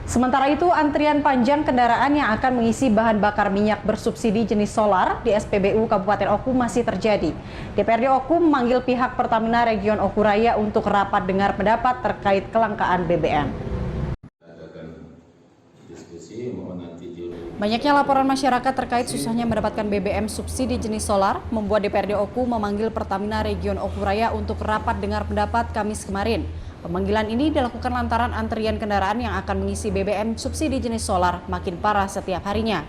Sementara itu, antrian panjang kendaraan yang akan mengisi bahan bakar minyak bersubsidi jenis solar di SPBU Kabupaten Oku masih terjadi. DPRD Oku memanggil pihak Pertamina Region Oku Raya untuk rapat dengar pendapat terkait kelangkaan BBM. Banyaknya laporan masyarakat terkait susahnya mendapatkan BBM subsidi jenis solar membuat DPRD Oku memanggil Pertamina Region Oku Raya untuk rapat dengar pendapat Kamis kemarin. Pemanggilan ini dilakukan lantaran antrian kendaraan yang akan mengisi BBM subsidi jenis solar makin parah setiap harinya.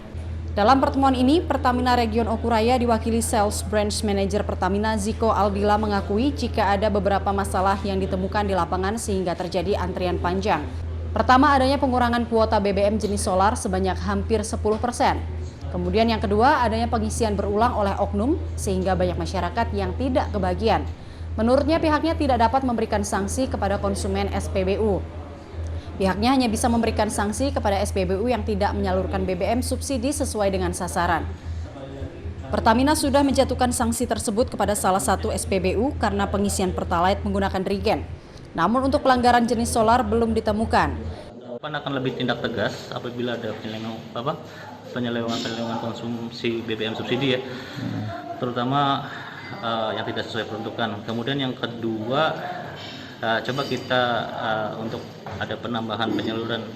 Dalam pertemuan ini, Pertamina Region Oku Raya diwakili Sales Branch Manager Pertamina Ziko Aldila mengakui jika ada beberapa masalah yang ditemukan di lapangan sehingga terjadi antrian panjang. Pertama, adanya pengurangan kuota BBM jenis solar sebanyak hampir 10%. Kemudian yang kedua, adanya pengisian berulang oleh oknum sehingga banyak masyarakat yang tidak kebagian. Menurutnya pihaknya tidak dapat memberikan sanksi kepada konsumen SPBU. Pihaknya hanya bisa memberikan sanksi kepada SPBU yang tidak menyalurkan BBM subsidi sesuai dengan sasaran. Pertamina sudah menjatuhkan sanksi tersebut kepada salah satu SPBU karena pengisian Pertalite menggunakan regen. Namun untuk pelanggaran jenis solar belum ditemukan. Akan lebih tindak tegas apabila ada penyelewengan konsumsi BBM subsidi ya, terutama yang tidak sesuai peruntukan. Kemudian yang kedua, coba kita untuk ada penambahan penyaluran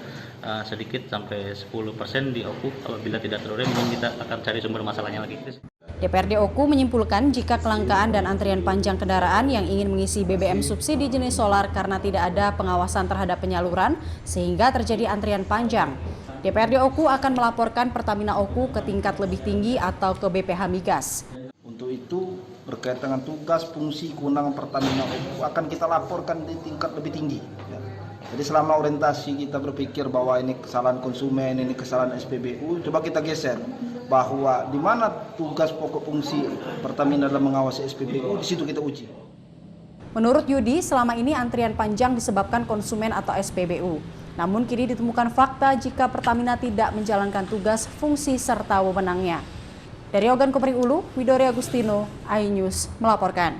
sedikit sampai 10% di Oku. Apabila tidak terurus, mungkin kita akan cari sumber masalahnya lagi. DPRD Oku menyimpulkan jika kelangkaan dan antrian panjang kendaraan yang ingin mengisi BBM subsidi jenis solar karena tidak ada pengawasan terhadap penyaluran sehingga terjadi antrian panjang. DPRD Oku akan melaporkan Pertamina Oku ke tingkat lebih tinggi atau ke BPH Migas. Untuk itu, berkaitan dengan tugas, fungsi, kewenangan Pertamina Oku akan kita laporkan di tingkat lebih tinggi. Jadi selama orientasi kita berpikir bahwa ini kesalahan konsumen, ini kesalahan SPBU, coba kita geser bahwa di mana tugas pokok fungsi Pertamina dalam mengawasi SPBU, di situ kita uji. Menurut Yudi, selama ini antrian panjang disebabkan konsumen atau SPBU. Namun kini ditemukan fakta jika Pertamina tidak menjalankan tugas, fungsi, serta wewenangnya. Dari Ogan Komering Ulu, Widori Agustino, iNews melaporkan.